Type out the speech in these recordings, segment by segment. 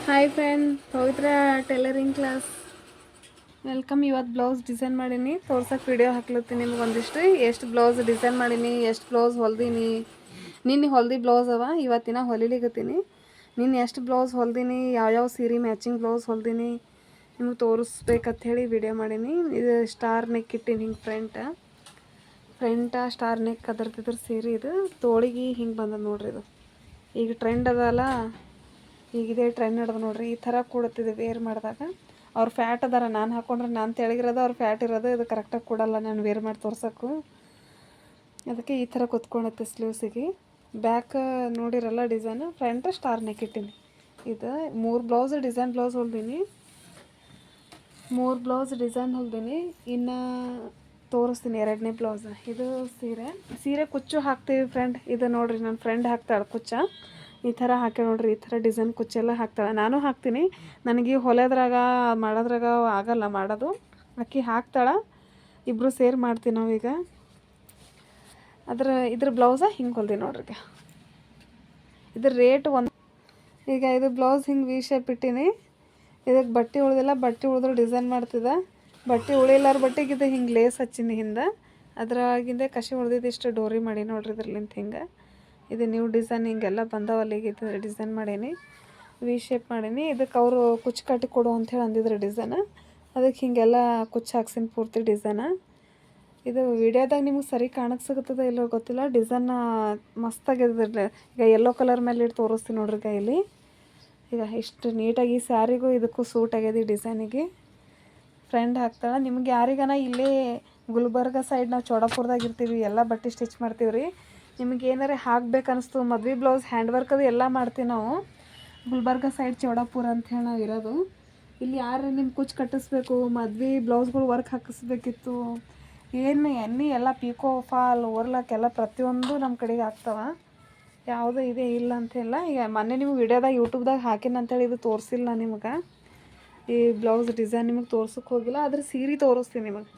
Hi friend, ಪವಿತ್ರ tailoring class welcome. ಇವತ್ತು blouse design ಮಾಡೀನಿ, ತೋರ್ಸೋಕೆ video ಹಾಕ್ಲತ್ತೀನಿ ನಿಮ್ಗೆ ಒಂದಿಷ್ಟು. ಎಷ್ಟು ಬ್ಲೌಸ್ ಡಿಸೈನ್ ಮಾಡೀನಿ, ಎಷ್ಟು ಬ್ಲೌಸ್ ಹೊಲ್ದೀನಿ. ನಿನ್ನೆ ಹೊಲ್ದಿ ಬ್ಲೌಸ್ ಅವ, ಇವತ್ತಿನ ಹೊಲಿಲಿಕತ್ತೀನಿ. ನಿನ್ನೆ ಎಷ್ಟು ಬ್ಲೌಸ್ ಹೊಲ್ದೀನಿ, ಯಾವ್ಯಾವ ಸೀರೆ ಮ್ಯಾಚಿಂಗ್ ಬ್ಲೌಸ್ ಹೊಲ್ದೀನಿ ನಿಮ್ಗೆ ತೋರಿಸ್ಬೇಕಂತ ಹೇಳಿ ವಿಡಿಯೋ ಮಾಡೀನಿ. ಇದು ಸ್ಟಾರ್ ನೆಕ್ ಇಟ್ಟೀನಿ, ಹಿಂಗೆ ಫ್ರಂಟ ಸ್ಟಾರ್ ನೆಕ್ ಅದರ್ತಿದ್ರ ಸೀರೆ. ಇದು ತೋಳಿಗೆ ಹಿಂಗೆ ಬಂದದ ನೋಡ್ರಿ. ಇದು ಈಗ ಟ್ರೆಂಡ್ ಅದಲ್ಲ, ಈಗ ಇದೇ ಟ್ರೆಂಡ್ ನಡೆದು ನೋಡ್ರಿ. ಈ ಥರ ಕೂಡುತ್ತಿದೆ ವೇರ್ ಮಾಡಿದಾಗ. ಅವ್ರು ಫ್ಯಾಟ್ ಅದಾರ, ನಾನು ಹಾಕೊಂಡ್ರೆ ನಾನು ತೆಳಗಿರೋದು, ಅವ್ರು ಫ್ಯಾಟ್ ಇರೋದು. ಇದು ಕರೆಕ್ಟಾಗಿ ಕೊಡಲ್ಲ ನಾನು ವೇರ್ ಮಾಡಿ ತೋರ್ಸೋಕ್ಕೂ. ಅದಕ್ಕೆ ಈ ಥರ ಕುತ್ಕೊಳತ್ತೆ ಸ್ಲೀವ್ಸಿಗೆ. ಬ್ಯಾಕ್ ನೋಡಿರಲ್ಲ ಡಿಸೈನು. ಫ್ರಂಟ್ ಸ್ಟಾರ್ ನೆಕ್ ಇಟ್ಟೀನಿ. ಇದು 3 ಬ್ಲೌಸ್ ಡಿಸೈನ್ ಬ್ಲೌಸ್ ಹೊಲ್ದೀನಿ. 3 ಬ್ಲೌಸ್ ಡಿಸೈನ್ ಹೊಲ್ದೀನಿ. ಇನ್ನು ತೋರಿಸ್ತೀನಿ 2ನೇ ಬ್ಲೌಸ್. ಇದು ಸೀರೆ ಕುಚ್ಚು ಹಾಕ್ತೀವಿ ಫ್ರೆಂಡ್. ಇದು ನೋಡಿರಿ, ನನ್ನ ಫ್ರೆಂಡ್ ಹಾಕ್ತಾಳೆ ಕುಚ್ಚ. ಈ ಥರ ಹಾಕಿ ನೋಡ್ರಿ, ಈ ಥರ ಡಿಸೈನ್ ಕುಚ್ಚೆಲ್ಲ ಹಾಕ್ತಾಳೆ. ನಾನು ಹಾಕ್ತೀನಿ, ನನಗೆ ಹೊಲೆದ್ರಾಗ ಮಾಡೋದ್ರಾಗ ಆಗಲ್ಲ ಮಾಡೋದು. ಅಕ್ಕಿ ಹಾಕ್ತಾಳೆ, ಇಬ್ಬರು ಸೇರಿ ಮಾಡ್ತೀವಿ ನಾವೀಗ. ಇದ್ರ ಬ್ಲೌಸ ಹಿಂಗೆ ಹೊಲ್ದಿ ನೋಡ್ರಿ. ಇದ್ರ ರೇಟ್ ಈಗ ಇದು ಬ್ಲೌಸ್ ಹಿಂಗೆ ವಿ ಶೇಪ್ ಇಟ್ಟೀನಿ. ಇದಕ್ಕೆ ಬಟ್ಟೆ ಉಳಿದಿಲ್ಲ, ಬಟ್ಟೆ ಉಳಿದ್ರೆ ಡಿಸೈನ್ ಮಾಡ್ತಿದ್ದೆ. ಬಟ್ಟೆ ಉಳಿಲಾರ ಬಟ್ಟೆಗೆ ಇದು ಹಿಂಗೆ ಲೇಸ್ ಹಚ್ಚೀನಿ ಹಿಂದೆ. ಅದ್ರಾಗಿಂದೆ ಕಸಿ ಉಳ್ದಿದ್ದು ಇಷ್ಟು ಡೋರಿ ಮಾಡಿ ನೋಡ್ರಿ. ಇದ್ರಲಿಂತ ಹಿಂಗೆ ಇದು ನ್ಯೂ ಡಿಸೈನ್ ಹಿಂಗೆಲ್ಲ ಬಂದವಲ್ಲಿಗೆ ಇದು ಡಿಸೈನ್ ಮಾಡೀನಿ, ವಿ ಶೇಪ್ ಮಾಡೀನಿ. ಇದಕ್ಕೆ ಅವರು ಕುಚ್ಚು ಕಟ್ಟಿ ಕೊಡು ಅಂಥೇಳಿ ಅಂದಿದ್ರು ಡಿಸೈನ. ಅದಕ್ಕೆ ಹಿಂಗೆಲ್ಲ ಕುಚ್ಚು ಹಾಕ್ಸಿನ ಪೂರ್ತಿ ಡಿಸೈನ. ಇದು ವಿಡಿಯೋದಾಗ ನಿಮ್ಗೆ ಸರಿ ಕಾಣಿಸ್ಕತ್ತದ ಇಲ್ಲೋ ಗೊತ್ತಿಲ್ಲ. ಡಿಸೈನ್ ಮಸ್ತಾಗಿದ್ದಿಲ್ಲ. ಈಗ ಯೆಲ್ಲೋ ಕಲರ್ ಮೇಲೆ ಇಟ್ಟು ತೋರಿಸ್ತೀನಿ ನೋಡ್ರಿ ಕೈಲಿ. ಈಗ ಇಷ್ಟು ನೀಟಾಗಿ ಸ್ಯಾರಿಗೂ ಇದಕ್ಕೂ ಸೂಟ್ ಆಗ್ಯದ ಈ ಡಿಸೈನಿಗೆ. ಫ್ರೆಂಡ್ ಹಾಕ್ತಾಳೆ. ನಿಮ್ಗೆ ಯಾರಿಗಾನ ಇಲ್ಲೇ ಗುಲ್ಬರ್ಗ ಸೈಡ್, ನಾವು ಚೌಡಾಪುರದಾಗ ಇರ್ತೀವಿ, ಎಲ್ಲ ಬಟ್ಟೆ ಸ್ಟಿಚ್ ಮಾಡ್ತೀವಿ ರೀ. ನಿಮ್ಗೆ ಏನಾರೇ ಹಾಕ್ಬೇಕು ಅನಿಸ್ತು, ಮದ್ವೆ ಬ್ಲೌಸ್ ಹ್ಯಾಂಡ್ ವರ್ಕ್ ಅದು ಎಲ್ಲ ಮಾಡ್ತೀವಿ ನಾವು. ಗುಲ್ಬರ್ಗ ಸೈಡ್ ಚೌಡಾಪುರ ಅಂಥೇಳಿ ನಾವು ಇರೋದು. ಇಲ್ಲಿ ಯಾರು ನಿಮ್ಮ ಕುಚ್ಚು ಕಟ್ಟಿಸ್ಬೇಕು, ಮದ್ವೆ ಬ್ಲೌಸ್ಗಳು ವರ್ಕ್ ಹಾಕಿಸ್ಬೇಕಿತ್ತು, ಎಣ್ಣೆ ಎಲ್ಲ ಪಿಕೋ ಫಾಲ್ ಓರ್ಲಾಕ್ ಎಲ್ಲ ಪ್ರತಿಯೊಂದು ನಮ್ಮ ಕಡೆಗೆ ಆಗ್ತಾವೆ. ಯಾವುದೂ ಇದೇ ಇಲ್ಲ ಅಂತಿಲ್ಲ. ಈಗ ಮೊನ್ನೆ ನೀವು ವಿಡಿಯೋದಾಗ ಯೂಟ್ಯೂಬ್ದಾಗ ಹಾಕಿನ ಅಂತೇಳಿ ಇದು ತೋರಿಸಿಲ್ಲ ನಿಮ್ಗೆ. ಈ ಬ್ಲೌಸ್ ಡಿಸೈನ್ ನಿಮಗೆ ತೋರ್ಸೋಕೆ ಹೋಗಿಲ್ಲ, ಅದ್ರ ಸೀರೆ ತೋರಿಸ್ತೀನಿ ನಿಮಗೆ.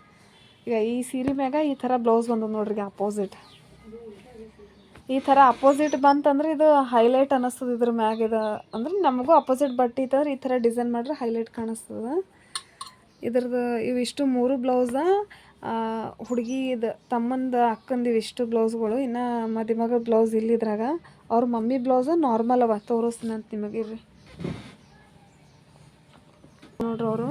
ಈಗ ಈ ಸೀರೆ ಮ್ಯಾಗ ಈ ಥರ ಬ್ಲೌಸ್ ಬಂದದ ನೋಡ್ರಿ. ಅಪೋಸಿಟ್ ಈ ಥರ ಅಪೋಸಿಟ್ ಬಂತಂದ್ರೆ ಇದು ಹೈಲೈಟ್ ಅನ್ನಿಸ್ತದೆ. ಇದ್ರ ಮ್ಯಾಗ ಇದು ಅಂದ್ರೆ ನಮಗೂ ಅಪೋಸಿಟ್ ಬಟ್ಟೆ ಇತ್ತಂದ್ರೆ ಈ ಥರ ಡಿಸೈನ್ ಮಾಡ್ರೆ ಹೈಲೈಟ್ ಕಾಣಿಸ್ತದೆ. ಇದ್ರದ್ದು ಇವಿಷ್ಟು 3 ಬ್ಲೌಸ ಹುಡುಗಿ ಇದು ತಮ್ಮಂದು ಅಕ್ಕಂದು ಇವಿಷ್ಟು ಬ್ಲೌಸ್ಗಳು. ಇನ್ನು ಮದುಮಗ ಬ್ಲೌಸ್ ಇಲ್ಲಿದ್ರಾಗ. ಅವ್ರ ಮಮ್ಮಿ ಬ್ಲೌಸು ನಾರ್ಮಲ್ ಅವ, ತೋರಿಸ್ತೀನಿ ಅಂತ ನಿಮಗೆ. ಇರ್ರಿ ನೋಡ್ರಿ, ಅವರು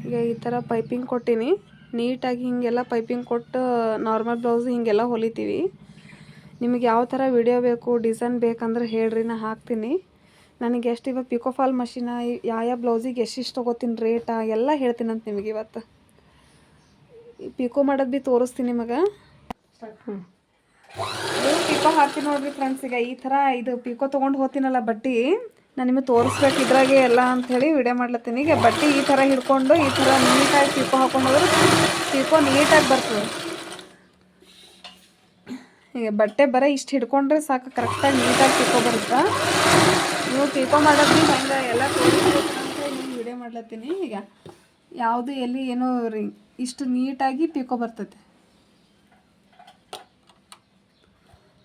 ಈಗ ಈ ಥರ ಪೈಪಿಂಗ್ ಕೊಟ್ಟೀನಿ ನೀಟಾಗಿ. ಹಿಂಗೆಲ್ಲ ಪೈಪಿಂಗ್ ಕೊಟ್ಟು ನಾರ್ಮಲ್ ಬ್ಲೌಸ್ ಹಿಂಗೆಲ್ಲ ಹೊಲಿತೀವಿ. ನಿಮಗೆ ಯಾವ ಥರ ವಿಡಿಯೋ ಬೇಕು, ಡಿಸೈನ್ ಬೇಕಂದ್ರೆ ಹೇಳ್ರಿ, ನಾ ಹಾಕ್ತೀನಿ. ನನಗೆ ಎಷ್ಟು ಇವಾಗ ಪಿಕೋಫಾಲ್ ಮಷಿನ ಯಾವ ಬ್ಲೌಸಿಗೆ ಎಷ್ಟಿಷ್ಟು ತೊಗೋತೀನಿ ರೇಟ ಎಲ್ಲ ಹೇಳ್ತೀನಿ ಅಂತ ನಿಮಗೆ ಇವತ್ತು. ಪಿಕೋ ಮಾಡೋದು ಭೀ ತೋರಿಸ್ತೀನಿ ನಿಮಗೆ. ಪಿಕೋ ಹಾಕ್ತೀನಿ ನೋಡ್ರಿ ಫ್ರೆಂಡ್ಸ್. ಈಗ ಈ ಥರ ಇದು ಪಿಕೋ ತೊಗೊಂಡು ಹೋಗ್ತೀನಲ್ಲ ಬಟ್ಟೆ, ನಾನು ನಿಮಗೆ ತೋರಿಸ್ಬೇಕು ಇದ್ರಾಗೆ ಎಲ್ಲ ಅಂಥೇಳಿ ವಿಡಿಯೋ ಮಾಡ್ಲತ್ತೀನಿ. ಈಗ ಬಟ್ಟೆ ಈ ಥರ ಹಿಡ್ಕೊಂಡು ಈ ಥರ ನೀಟಾಗಿ ಪಿಕೋ ಹಾಕೊಂಡೋದ್ರೆ ಪಿಕೋ ನೀಟಾಗಿ ಬರ್ತದೆ. ಈಗ ಬಟ್ಟೆ ಬರೀ ಇಷ್ಟು ಹಿಡ್ಕೊಂಡ್ರೆ ಸಾಕು, ಕರೆಕ್ಟಾಗಿ ನೀಟಾಗಿ ಪಿಕೋ ಬರುತ್ತೆ. ನೀವು ಪಿಕೋ ಮಾಡೋದು ಹೆಂಗೆ ಎಲ್ಲ ತೋರಿಸ್ಬೇಕು ಅಂತೇಳಿ ನೀವು ವಿಡಿಯೋ ಮಾಡ್ಲತ್ತೀನಿ. ಈಗ ಯಾವುದು ಎಲ್ಲಿ ಏನೋ ರೀ ಇಷ್ಟು ನೀಟಾಗಿ ಪಿಕೋ ಬರ್ತೈತೆ.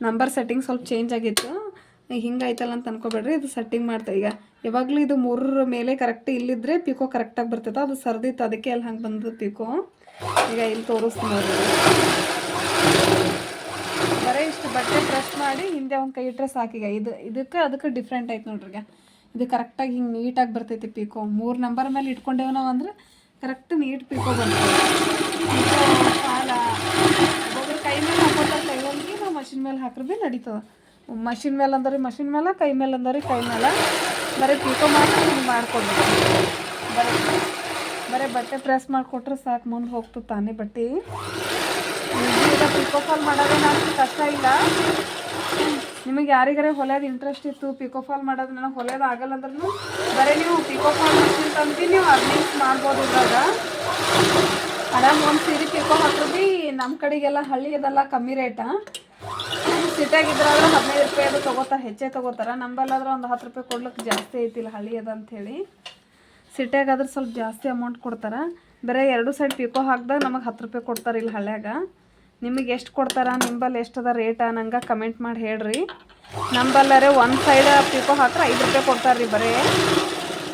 ನಂಬರ್ ಸೆಟ್ಟಿಂಗ್ ಸ್ವಲ್ಪ ಚೇಂಜ್ ಆಗಿತ್ತು, ಹಿಂಗಾಯ್ತಲ್ಲ ಅಂತ ಅನ್ಕೋಬೇಡ್ರಿ. ಇದು ಸೆಟ್ಟಿಂಗ್ ಮಾಡ್ತಾ. ಈಗ ಯಾವಾಗಲೂ ಇದು 3 ಮೇಲೆ ಕರೆಕ್ಟ್ ಇಲ್ಲಿದ್ದರೆ ಪಿಕೋ ಕರೆಕ್ಟಾಗಿ ಬರ್ತೈತೆ. ಅದು ಸರ್ದಿತ್ತು, ಅದಕ್ಕೆ ಅಲ್ಲಿ ಹಂಗೆ ಬಂದದ್ದು ಪಿಕೋ. ಈಗ ಇಲ್ಲಿ ತೋರಿಸ್ತೀನಿ ನೋಡ್ರಿ. ಬರೀ ಇಷ್ಟು ಬಟ್ಟೆ ಪ್ರೆಸ್ ಮಾಡಿ ಹಿಂದೆ ಒಂದು ಕೈ ಇಟ್ಟರೆ ಸಾಕೀಗ. ಇದಕ್ಕೆ ಅದಕ್ಕೆ ಡಿಫ್ರೆಂಟ್ ಆಯ್ತು ನೋಡ್ರಿ. ಈಗ ಇದು ಕರೆಕ್ಟಾಗಿ ಹಿಂಗೆ ನೀಟಾಗಿ ಬರ್ತೈತಿ ಪಿಕೋ. 3 ನಂಬರ್ ಮೇಲೆ ಇಟ್ಕೊಂಡೇವು ನಾವು ಅಂದ್ರೆ ಕರೆಕ್ಟ್ ನೀಟ್ ಪಿಕೋ ಬರ್ತದೆ. ಪಿಕೋ ಸಾಲ ಒಬ್ಬೊಬ್ರು ಕೈ ಮೇಲೆ ಹಾಕೋತಾರೆ, ಕೈ ಹೊಲಿಗೆ ನಾವು ಮಷಿನ್ ಮೇಲೆ ಹಾಕ್ರೆ ಭೀ ನಡೀತದೆ. ಮಷಿನ್ ಮೇಲೆ ಅಂದ್ರೆ ಮಷಿನ್ ಮೇಲೆ, ಕೈ ಮೇಲೆ ಅಂದ್ರೆ ಕೈ ಮೇಲೆ. ಬರೀ ಪಿಕೋ ಮಾಡಿ ಹಿಂಗೆ ಮಾಡ್ಕೊಡ್ಬೇಕು. ಬರೀ ಬಟ್ಟೆ ಪ್ರೆಸ್ ಮಾಡಿಕೊಟ್ರೆ ಸಾಕು, ಮುಂದೆ ಹೋಗ್ತದೆ ತಾನೇ ಬಟ್ಟೆ. ಈಗ ಪಿಕೋ ಫಾಲ್ ಮಾಡೋದು ನಾನು ಕಷ್ಟ ಇಲ್ಲ. ನಿಮಗೆ ಯಾರಿಗಾರ ಹೊಲಿಯೋದು ಇಂಟ್ರೆಸ್ಟ್ ಇತ್ತು, ಪಿಕೋ ಫಾಲ್ ಮಾಡೋದು ನನಗೆ ಹೊಲಿಯೋದು ಆಗಲ್ಲ ಅಂದ್ರೂ ಬರೀ ನೀವು ಪಿಕೋ ಫಾಲ್ ಮಷಿನ್ ತಂದು ನೀವು ಅರ್ನಿಂಗ್ಸ್ ಮಾಡ್ಬೋದು. ಇದ್ರಾಗ ಆರಾಮ್ ಒಂದು ಸೀರೆ ಪಿಕೋ ಹಾಕ್ರು ಭೀ ನಮ್ಮ ಕಡೆಗೆಲ್ಲ ಹಳ್ಳಿ ಅದೆಲ್ಲ ಕಮ್ಮಿ ರೇಟ. ಸಿಟಿಯಾಗಿದ್ರಾದ್ರೆ 15 ರೂಪಾಯಿ ಅದು ತೊಗೋತಾರೆ, ಹೆಚ್ಚೇ ತೊಗೋತಾರೆ. ನಂಬಲ್ಲಾದ್ರೆ ಒಂದು 10 ರೂಪಾಯಿ ಕೊಡ್ಲಿಕ್ಕೆ ಜಾಸ್ತಿ ಐತಿಲ್ಲ ಹಳ್ಳಿ ಅದ ಅಂಥೇಳಿ. ಸಿಟಿಯಾಗಾದ್ರೆ ಸ್ವಲ್ಪ ಜಾಸ್ತಿ ಅಮೌಂಟ್ ಕೊಡ್ತಾರೆ. ಬರೀ 2 ಸೈಡ್ ಪಿಕೋ ಹಾಕಿದಾಗ ನಮಗೆ 10 ರೂಪಾಯಿ ಕೊಡ್ತಾರೆ ಇಲ್ಲಿ ಹಳ್ಳ್ಯಾಗ. ನಿಮಗೆ ಎಷ್ಟು ಕೊಡ್ತಾರ, ನಿಂಬಲ್ಲಿ ಎಷ್ಟದ ರೇಟ ನಂಗೆ ಕಮೆಂಟ್ ಮಾಡಿ ಹೇಳ್ರಿ. ನಂಬಲ್ಲರೆ ಒಂದು ಸೈಡ್ ಪಿಕೋ ಹಾಕ್ರೆ 5 ರೂಪಾಯಿ ಕೊಡ್ತಾರೆ ರೀ ಬರೀ.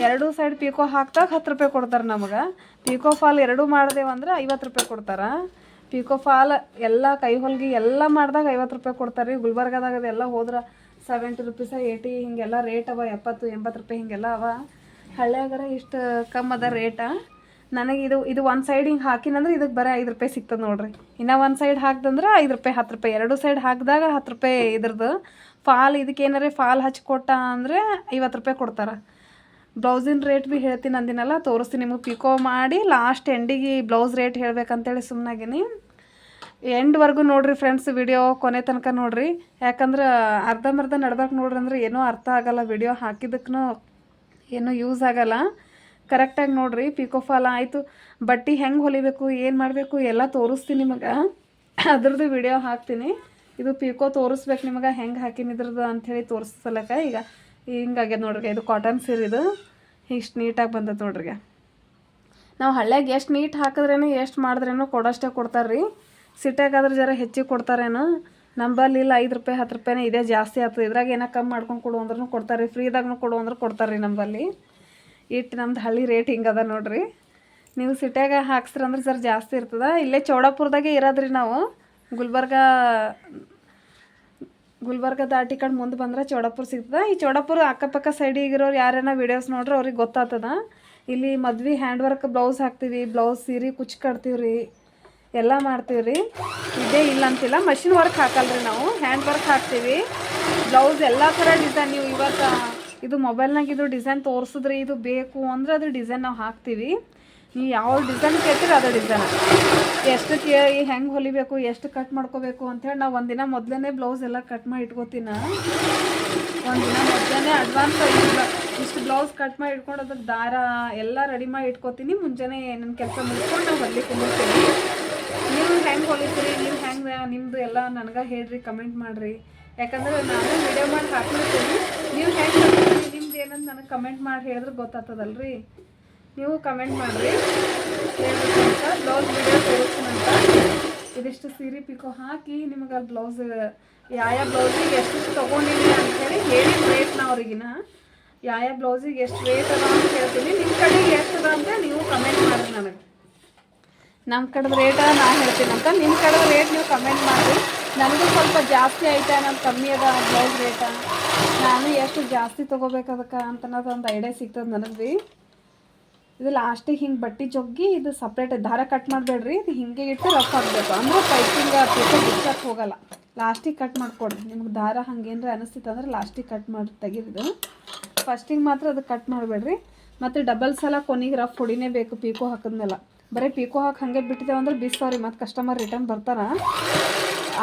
ಎರಡೂ ಸೈಡ್ ಪಿಕೋ ಹಾಕ್ದಾಗ 10 ರೂಪಾಯಿ ಕೊಡ್ತಾರೆ ನಮಗೆ. ಪಿಕೋ ಫಾಲ್ ಎರಡೂ ಮಾಡ್ದೇವಂದ್ರೆ 50 ರೂಪಾಯಿ ಕೊಡ್ತಾರೆ. ಪಿಕೋ ಫಾಲ್ ಎಲ್ಲ ಕೈ ಹೊಲ್ಗೆ ಎಲ್ಲ ಮಾಡಿದಾಗ 50 ರೂಪಾಯಿ ಕೊಡ್ತಾರೆ ರೀ. ಗುಲ್ಬರ್ಗದಾಗ ಅದೆಲ್ಲ ಹೋದ್ರೆ 70 ರುಪೀಸ 80 ಹಿಂಗೆಲ್ಲ ರೇಟ್ ಅವ, 70-80 ರೂಪಾಯಿ ಹಿಂಗೆಲ್ಲ ಅವ. ಹಳ್ಳಿಯಾಗಾರ ಇಷ್ಟು ಕಮ್ಮಿ ಅದ ರೇಟ. ನನಗೆ ಇದು ಒಂದು ಸೈಡ್ ಹಿಂಗೆ ಹಾಕಿನಂದ್ರೆ ಇದಕ್ಕೆ ಬರೀ 5 ರೂಪಾಯಿ ಸಿಗ್ತದೆ ನೋಡಿರಿ. ಇನ್ನು ಒಂದು ಸೈಡ್ ಹಾಕ್ದಂದ್ರೆ 5 ರೂಪಾಯಿ 10 ರೂಪಾಯಿ, ಎರಡೂ ಸೈಡ್ ಹಾಕಿದಾಗ 10 ರೂಪಾಯಿ ಇದ್ರದ್ದು. ಫಾಲ್ ಇದಕ್ಕೆ ಏನಾರೇ ಫಾಲ್ ಹಚ್ಕೊಟ್ಟ ಅಂದರೆ 50 ರೂಪಾಯಿ ಕೊಡ್ತಾರೆ. ಬ್ಲೌಸಿನ ರೇಟ್ ಭೀ ಹೇಳ್ತೀನಿ ಅಂದಿನಲ್ಲ, ತೋರಿಸ್ತೀನಿ ನಿಮಗೆ. ಪಿಕೋ ಮಾಡಿ ಲಾಸ್ಟ್ ಎಂಡಿಗೆ ಬ್ಲೌಸ್ ರೇಟ್ ಹೇಳ್ಬೇಕಂತೇಳಿ ಸುಮ್ಮನಾಗಿನಿ. ಎಂಡ್ವರೆಗೂ ನೋಡಿರಿ ಫ್ರೆಂಡ್ಸ್, ವಿಡಿಯೋ ಕೊನೆ ತನಕ ನೋಡಿರಿ. ಯಾಕಂದ್ರೆ ಅರ್ಧಂಬರ್ಧ ನಡ್ಬೇಕು ನೋಡ್ರಿ, ಅಂದ್ರೆ ಏನೂ ಅರ್ಥ ಆಗೋಲ್ಲ. ವಿಡಿಯೋ ಹಾಕಿದ್ದಕ್ಕೂ ಏನೂ ಯೂಸ್ ಆಗೋಲ್ಲ. ಕರೆಕ್ಟಾಗಿ ನೋಡಿರಿ. ಪಿಕೋ ಫಾಲ್ ಆಯಿತು, ಬಟ್ಟೆ ಹೆಂಗೆ ಹೊಲಿಬೇಕು, ಏನು ಮಾಡಬೇಕು ಎಲ್ಲ ತೋರಿಸ್ತೀನಿ ನಿಮಗೆ. ಅದ್ರದ್ದು ವಿಡಿಯೋ ಹಾಕ್ತೀನಿ. ಇದು ಪಿಕೋ ತೋರಿಸ್ಬೇಕು ನಿಮಗೆ, ಹೆಂಗೆ ಹಾಕಿನಿ ಇದ್ರದ್ದು ಅಂಥೇಳಿ ತೋರಿಸಲಕ್ಕ. ಈಗ ಹಿಂಗಾಗ್ಯದ ನೋಡ್ರಿ. ಇದು ಕಾಟನ್ ಸೀರೆ, ಇಷ್ಟು ನೀಟಾಗಿ ಬಂದದ್ದು ನೋಡ್ರಿ. ನಾವು ಹಳ್ಳ್ಯಾಗ ಎಷ್ಟು ನೀಟ್ ಹಾಕಿದ್ರೇನು ಎಷ್ಟು ಮಾಡಿದ್ರೇನು ಕೊಡೋಷ್ಟೇ ಕೊಡ್ತಾರೆ ರೀ. ಸಿಟ್ಯಾಗಾದ್ರೆ ಜರ ಹೆಚ್ಚಿಗೆ ಕೊಡ್ತಾರೇನು. ನಂಬಲ್ಲಿ ಇಲ್ಲ 5 ರೂಪಾಯಿ 10 ರೂಪಾಯಿನೇ ಇದೇ ಜಾಸ್ತಿ ಆಗ್ತದೆ. ಇದ್ರಾಗ ಏನೋ ಕಮ್ಮಿ ಮಾಡ್ಕೊಂಡು ಕೊಡು ಅಂದ್ರೂ ಕೊಡ್ತಾರೆ, ಫ್ರೀದಾಗೂ ಕೊಡು ಅಂದ್ರೆ ಕೊಡ್ತಾರೆ ರೀ ನಂಬಲ್ಲಿ. ಇಟ್ಟು ನಮ್ದು ಹಳ್ಳಿ ರೇಟ್ ಹಿಂಗದ ನೋಡ್ರಿ. ನೀವು ಸಿಟ್ಯಾಗ ಹಾಕ್ಸ್ರಂದ್ರೆ ಜರ ಜಾಸ್ತಿ ಇರ್ತದೆ. ಇಲ್ಲೇ ಚೌಡಾಪುರದಾಗೆ ಇರೋದ್ರಿ ನಾವು. ಗುಲ್ಬರ್ಗ ದಾಟಿ ಕಡೆ ಮುಂದೆ ಬಂದ್ರೆ ಚೌಡಾಪುರ ಸಿಗ್ತದೆ. ಈ ಚೌಡಾಪುರ ಅಕ್ಕಪಕ್ಕ ಸೈಡಿಗಿರೋರು ಯಾರೇನೋ ವೀಡಿಯೋಸ್ ನೋಡ್ರಿ ಅವ್ರಿಗೆ ಗೊತ್ತಾಗ್ತದ. ಇಲ್ಲಿ ಮದ್ವೆ ಹ್ಯಾಂಡ್ ವರ್ಕ್ ಬ್ಲೌಸ್ ಹಾಕ್ತೀವಿ, ಬ್ಲೌಸ್ ಸೀರೆ ಕುಚ್ಚು ಕಟ್ತೀವಿ ರೀ, ಎಲ್ಲ ಮಾಡ್ತೀವಿ ರೀ. ಇದೇ ಇಲ್ಲ ಅಂತಿಲ್ಲ, ಮಷಿನ್ ವರ್ಕ್ ಹಾಕಲ್ರಿ ನಾವು, ಹ್ಯಾಂಡ್ ವರ್ಕ್ ಹಾಕ್ತೀವಿ. ಬ್ಲೌಸ್ ಎಲ್ಲ ಥರ ಡಿಸೈನ್, ನೀವು ಇವತ್ತು ಇದು ಮೊಬೈಲ್ನಾಗ ಇದು ಡಿಸೈನ್ ತೋರಿಸಿದ್ರಿ, ಇದು ಬೇಕು ಅಂದರೆ ಅದು ಡಿಸೈನ್ ನಾವು ಹಾಕ್ತೀವಿ. ನೀವು ಯಾವ ಡಿಸೈನ್ ಕೇಳ್ತೀರಿ ಅದೇ ಡಿಸೈನ್. ಎಷ್ಟು ಕೇಳಿ ಹೆಂಗೆ ಹೊಲಿಬೇಕು, ಎಷ್ಟು ಕಟ್ ಮಾಡ್ಕೋಬೇಕು ಅಂಥೇಳಿ ನಾವು ಒಂದಿನ ಮೊದಲೇ ಬ್ಲೌಸ್ ಎಲ್ಲ ಕಟ್ ಮಾಡಿ ಇಟ್ಕೋತೀನಿ. ಒಂದಿನ ಮೊದಲೇ ಅಡ್ವಾನ್ಸ್ ಇಷ್ಟು ಬ್ಲೌಸ್ ಕಟ್ ಮಾಡಿ ಇಟ್ಕೊಂಡು ಅದಕ್ಕೆ ದಾರ ಎಲ್ಲ ರೆಡಿ ಮಾಡಿ ಇಟ್ಕೋತೀನಿ. ಮುಂಜಾನೆ ನನ್ನ ಕೆಲಸ ಮುಗಿಸ್ಕೊಂಡು ನಾವು ಹೊಲಿಕ್ಕೆ ಕುಂದಿರ್ತೀನಿ. ನೀವು ಹೆಂಗೆ ಹೊಲಿತೀರಿ, ನೀವು ಹೆಂಗೆ ನಿಮ್ಮದು ಎಲ್ಲ ನನಗೆ ಹೇಳ್ರಿ, ಕಮೆಂಟ್ ಮಾಡಿರಿ. ಯಾಕಂದ್ರೆ ನಾನು ವಿಡಿಯೋ ಮಾಡಿ ಹಾಕ್ಲಿರ್ತೀನಿ. ನೀವು ಹೆಂಗೆ ಹೊಲಿತೀರಿ, ನಿಮ್ದು ಏನಂತ ನನಗೆ ಕಮೆಂಟ್ ಮಾಡಿ ಹೇಳಿದ್ರೆ ಗೊತ್ತಾಗ್ತದಲ್ರಿ. ನೀವು ಕಮೆಂಟ್ ಮಾಡಿರಿ, ಹೇಳ್ಬೇಕು ಅಂತ. ಬ್ಲೌಸ್ ವಿಡಿಯೋ ತೋರಿಸ್ತೀನಂತ. ಇದಿಷ್ಟು ಸೀರೆ ಪಿಕೋ ಹಾಕಿ ನಿಮಗೆ ಅಲ್ಲಿ ಬ್ಲೌಸ್ ಯಾವ ಬ್ಲೌಸಿಗೆ ಎಷ್ಟು ತೊಗೊಂಡಿನಿ ಅಂಥೇಳಿ ಹೇಳಿ ರೇಟ್ನ ಅವ್ರಿಗಿನ ಯಾವ ಬ್ಲೌಸಿಗೆ ಎಷ್ಟು ರೇಟ್ ಅದ ಅಂತ ಹೇಳ್ತೀನಿ. ನಿಮ್ಮ ಕಡೆಗೆ ಎಷ್ಟು ಅದ ಅಂತ ನೀವು ಕಮೆಂಟ್ ಮಾಡಿರಿ ನನಗೆ. ನಮ್ಮ ಕಡೆದು ರೇಟ ನಾನು ಹೇಳ್ತೀನಂತ, ನಿಮ್ಮ ಕಡೆದು ರೇಟ್ ನೀವು ಕಮೆಂಟ್ ಮಾಡಿರಿ. ನನಗೂ ಸ್ವಲ್ಪ ಜಾಸ್ತಿ ಐತೆ, ನಾನು ಕಮ್ಮಿ ಅದ ಬ್ಲೌಸ್ ರೇಟ, ನಾನು ಎಷ್ಟು ಜಾಸ್ತಿ ತೊಗೋಬೇಕು ಅದಕ್ಕೆ ಅಂತನದು ಒಂದು ಐಡಿಯಾ ಸಿಗ್ತದೆ ನನಗೆ ಭೀ. ಇದು ಲಾಸ್ಟಿಗೆ ಹಿಂಗೆ ಬಟ್ಟೆ ಜೊಗ್ಗಿ ಇದು ಸಪ್ರೇಟ್ ದಾರ ಕಟ್ ಮಾಡಬೇಡ್ರಿ. ಇದು ಹಿಂಗೆ ಇಟ್ಟು ರಫ್ ಆಗಬೇಕು, ಅಂದರೆ ಪೈಪಿಂಗ್ ಪಿಕೋ ಬಿಚ್ಚಕ್ಕೆ ಹೋಗಲ್ಲ. ಲಾಸ್ಟಿಗೆ ಕಟ್ ಮಾಡಿಕೊಡ್ರಿ. ನಿಮ್ಗೆ ದಾರ ಹಂಗೇನ್ರ ಅನಿಸ್ತಿತ್ತು ಅಂದ್ರೆ ಲಾಸ್ಟಿಗೆ ಕಟ್ ಮಾಡಿ ತೆಗಿರಿದು. ಫಸ್ಟಿಗೆ ಮಾತ್ರ ಅದು ಕಟ್ ಮಾಡಬೇಡ್ರಿ. ಮತ್ತು ಡಬಲ್ ಸಲ ಕೊನೆಗೆ ರಫ್ ಹೊಡಿನೇ ಬೇಕು ಪಿಕೋ ಹಾಕಿದ್ಮೇಲೆ. ಬರೀ ಪಿಕೋ ಹಾಕಿ ಹಾಗೆ ಬಿಟ್ಟಿದ್ದೇವೆ ಅಂದ್ರೆ ಬಿಸ್ಸಾರಿ ಮತ್ತು ಕಸ್ಟಮರ್ ರಿಟರ್ನ್ ಬರ್ತಾರೆ.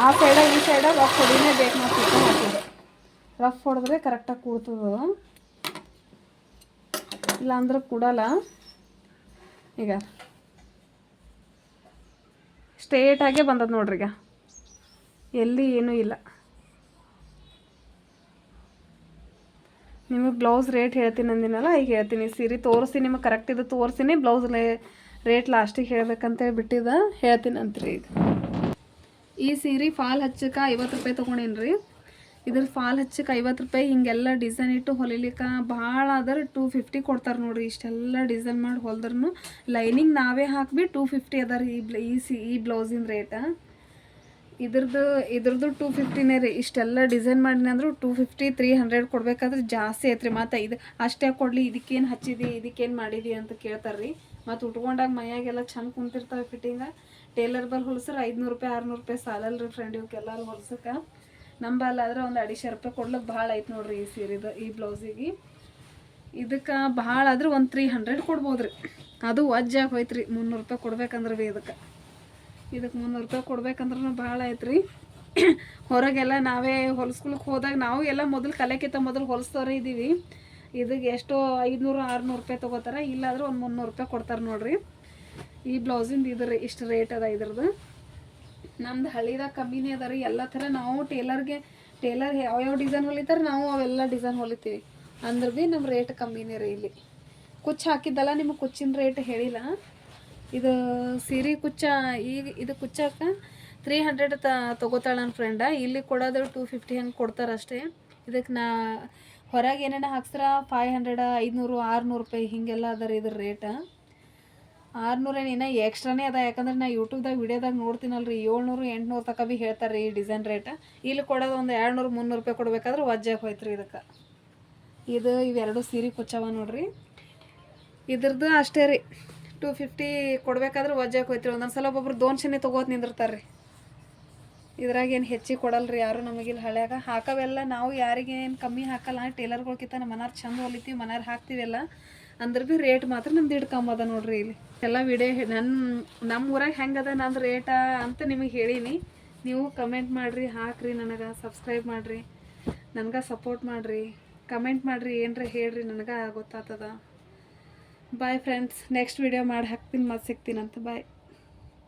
ಆ ಸೈಡ ಈ ಸೈಡ ರಫ್ ಹೊಡಿನೇ ಬೇಕು. ನಾವು ಪಿಕೋ ಹಾಕಿದ್ರೆ ರಫ್ ಹೊಡೆದ್ರೆ ಕರೆಕ್ಟಾಗಿ ಕೂಡ್ತದೆ, ಇಲ್ಲಾಂದ್ರೆ ಕೂಡಲ್ಲ. ಈಗ ಸ್ಟ್ರೇಟಾಗೇ ಬಂದದ್ದು ನೋಡ್ರಿ. ಈಗ ಎಲ್ಲಿ ಏನೂ ಇಲ್ಲ. ನಿಮಗೆ ಬ್ಲೌಸ್ ರೇಟ್ ಹೇಳ್ತೀನಿ ಅಂದಿನಲ್ಲ, ಈಗ ಹೇಳ್ತೀನಿ. ಸೀರೆ ತೋರಿಸ್ತೀನಿ ನಿಮಗೆ, ಕರೆಕ್ಟ್ ಇದು ತೋರಿಸ್ತೀನಿ. ಬ್ಲೌಸ್ ರೇಟ್ ಲಾಸ್ಟಿಗೆ ಹೇಳ್ಬೇಕಂತ ಬಿಟ್ಟಿದ್ದ ಹೇಳ್ತೀನಿ ಅಂತ್ರಿ. ಈಗ ಈ ಸೀರೆ ಫಾಲ್ ಹಚ್ಚಕ್ಕೆ 50 ರೂಪಾಯಿ ತೊಗೊಂಡೇನಿ ರೀ. ಇದ್ರ ಫಾಲ್ ಹಚ್ಚಕ್ಕೆ 50 ರೂಪಾಯಿ. ಹಿಂಗೆಲ್ಲ ಡಿಸೈನ್ ಇಟ್ಟು ಹೊಲಿಲಿಕ್ಕೆ ಭಾಳ ಆದ್ರೆ 250 ಕೊಡ್ತಾರೆ ನೋಡಿರಿ. ಇಷ್ಟೆಲ್ಲ ಡಿಸೈನ್ ಮಾಡಿ ಹೊಲ್ದ್ರೂ ಲೈನಿಂಗ್ ನಾವೇ ಹಾಕಿ 250 ಅದ ರೀ ಈ ಬ್ಲೌಸಿನ ರೇಟ. ಇದ್ರದ್ದು 250ನೇ ರೀ. ಇಷ್ಟೆಲ್ಲ ಡಿಸೈನ್ ಮಾಡಿನಿ ಅಂದರೂ 250-300 ಕೊಡಬೇಕಾದ್ರೆ ಜಾಸ್ತಿ ಐತ್ರಿ. ಮತ್ತು ಇದು ಅಷ್ಟೇ ಕೊಡಲಿ, ಇದಕ್ಕೇನು ಹಚ್ಚಿದಿ, ಇದಕ್ಕೇನು ಮಾಡಿದಿ ಅಂತ ಕೇಳ್ತಾರೆ ರೀ. ಮತ್ತು ಉಟ್ಕೊಂಡಾಗ ಮೈಯಾಗೆಲ್ಲ ಚಂದ ಕುಂತಿರ್ತಾವೆ ಫಿಟ್ಟಿಂಗ. ಟೇಲರ್ ಬಲ್ ಹೊಲ್ಸ್ರೆ 500 ರೂಪಾಯಿ 600 ರೂಪಾಯಿ ಸಾಲಲ್ರಿ ಫ್ರೆಂಡ್ ಇವಕ್ಕೆಲ್ಲ ಹೊಲ್ಸಕ್ಕೆ. ನಂಬಲ್ಲಾದ್ರೆ ಒಂದು 250 ರೂಪಾಯಿ ಕೊಡ್ಲಿಕ್ಕೆ ಭಾಳ ಐತೆ ನೋಡ್ರಿ ಈ ಸೀರೆದು ಈ ಬ್ಲೌಸಿಗೆ. ಇದಕ್ಕೆ ಭಾಳ ಆದ್ರೆ ಒಂದು 300 ಕೊಡ್ಬೋದು ರೀ. ಅದು ವಜ್ಜಾಗಿ ಹೋಯ್ತು ರೀ. 300 ರೂಪಾಯಿ ಕೊಡ್ಬೇಕಂದ್ರೆ ಭೀ ಇದಕ್ಕೆ 300 ರೂಪಾಯಿ ಕೊಡ್ಬೇಕಂದ್ರೂ ಭಾಳ ಐತೆ ರೀ. ಹೊರಗೆಲ್ಲ ನಾವೇ ಹೊಲ್ಸ್ಕೊಳಕ್ಕೆ ಹೋದಾಗ ನಾವು ಎಲ್ಲ ಮೊದಲು ಕಲೆಕ್ಕಿಂತ ಮೊದಲು ಹೊಲಿಸ್ತವ್ರೆ ಇದ್ದೀವಿ. ಇದಕ್ಕೆ ಎಷ್ಟೋ 500-600 ರೂಪಾಯಿ ತೊಗೋತಾರೆ. ಇಲ್ಲಾದ್ರೆ ಒಂದು 300 ರೂಪಾಯಿ ಕೊಡ್ತಾರೆ ನೋಡಿರಿ. ಈ ಬ್ಲೌಸಿಂದ ಇದ್ರ ಇಷ್ಟು ರೇಟ್ ಅದ ಇದ್ರದ್ದು. ನಮ್ದು ಹಳ್ಳಿದಾಗ ಕಮ್ಮಿನೇ ಅದ ರೀ. ಎಲ್ಲ ಥರ ನಾವು ಟೇಲರ್ ಯಾವ್ಯಾವ ಡಿಸೈನ್ ಹೊಲಿತಾರೆ ನಾವು ಅವೆಲ್ಲ ಡಿಸೈನ್ ಹೊಲಿತೀವಿ. ಅಂದ್ರೆ ಭೀ ನಮ್ಮ ರೇಟ್ ಕಮ್ಮಿನೇ ರೀ. ಇಲ್ಲಿ ಕುಚ್ಚು ಹಾಕಿದ್ದಲ್ಲ, ನಿಮಗೆ ಕುಚ್ಚಿನ ರೇಟ್ ಹೇಳಿಲ್ಲ. ಇದು ಸೀರೆ ಕುಚ್ಚ ಈಗ ಇದು ಕುಚ್ಚಕ್ಕೆ 300 ತೊಗೋತಾಳೆ ನನ್ನ ಫ್ರೆಂಡ. ಇಲ್ಲಿ ಕೊಡೋದು 250 ಹಂಗೆ ಕೊಡ್ತಾರೆ ಅಷ್ಟೇ. ಇದಕ್ಕೆ ಹೊರಗೆ ಏನೇನು ಹಾಕ್ಸ್ರ 500 500 600 ರೂಪಾಯಿ ಹೀಗೆಲ್ಲ ಅದ ರೀ ಇದ್ರ ರೇಟ್. 600 ಇನ್ನೂ ಎಕ್ಸ್ಟ್ರಾನೇ ಅದ, ಯಾಕಂದ್ರೆ ನಾ ಯೂಟ್ಯೂಬ್ದಾಗ ವಿಡಿಯೋದಾಗ ನೋಡ್ತೀನಲ್ರಿ 700 800 ತನಕ ಭೀ ಹೇಳ್ತಾರೆ ರೀ ಈ ಡಿಸೈನ್ ರೇಟ್. ಇಲ್ಲಿ ಕೊಡೋದು ಒಂದು 200 300 ರೂಪಾಯಿ ಕೊಡ್ಬೇಕಾದ್ರೆ ವಜ್ಜಾಗಿ ಹೋಯ್ತು ರೀ ಇದಕ್ಕೆ. ಇದು ಇವೆರಡು ಸೀರೆ ಕುಚ್ಚವ ನೋಡ್ರಿ, ಇದ್ರದ್ದು ಅಷ್ಟೇ ರೀ 250 ಕೊಡ್ಬೇಕಾದ್ರೆ ವಜ್ಜಾಗಿ ಹೋಯ್ತು ರೀ. ಒಂದೊಂದು ಸಲ ಒಬ್ಬೊಬ್ರು ದೋನ್ಶನೆ ತೊಗೋತ ನಿಂದಿರ್ತಾರೆ ರೀ. ಇದ್ರಾಗೇನು ಹೆಚ್ಚಿಗೆ ಕೊಡಲ್ರಿ ಯಾರು ನಮಗಿಲ್ಲಿ ಹಳ್ಯಾಗ. ಹಾಕವೆಲ್ಲ ನಾವು ಯಾರಿಗೇನು ಕಮ್ಮಿ ಹಾಕಲ್ಲ, ಟೇಲರ್ಗಳ್ಕಿಂತ ನಮ್ಮ ಮನಾರ್ ಚಂದ ಹೊಲಿತೀವಿ, ಮನಾರ್ ಹಾಕ್ತೀವೆಲ್ಲ ಅಂದ್ರೆ ಭೀ ರೇಟ್ ಮಾತ್ರ ನಮ್ದು ಕಮ್ಮದ ನೋಡ್ರಿ. ಇಲ್ಲಿ ಎಲ್ಲ ವಿಡಿಯೋ ನಮ್ಮ ಊರಾಗ ಹೆಂಗದ ನಂದು ರೇಟ ಅಂತ ನಿಮಗೆ ಹೇಳೀನಿ. ನೀವು ಕಮೆಂಟ್ ಮಾಡಿರಿ, ಹಾಕ್ರಿ, ನನಗೆ ಸಬ್ಸ್ಕ್ರೈಬ್ ಮಾಡಿರಿ, ನನಗೆ ಸಪೋರ್ಟ್ ಮಾಡಿರಿ, ಕಮೆಂಟ್ ಮಾಡಿರಿ, ಏನರ ಹೇಳ್ರಿ, ನನಗೆ ಗೊತ್ತಾಗ್ತದ. ಬಾಯ್ ಫ್ರೆಂಡ್ಸ್, ನೆಕ್ಸ್ಟ್ ವಿಡಿಯೋ ಮಾಡಿ ಹಾಕ್ತೀನಿ, ಮತ್ತೆ ಸಿಗ್ತೀನಂತ. ಬಾಯ್.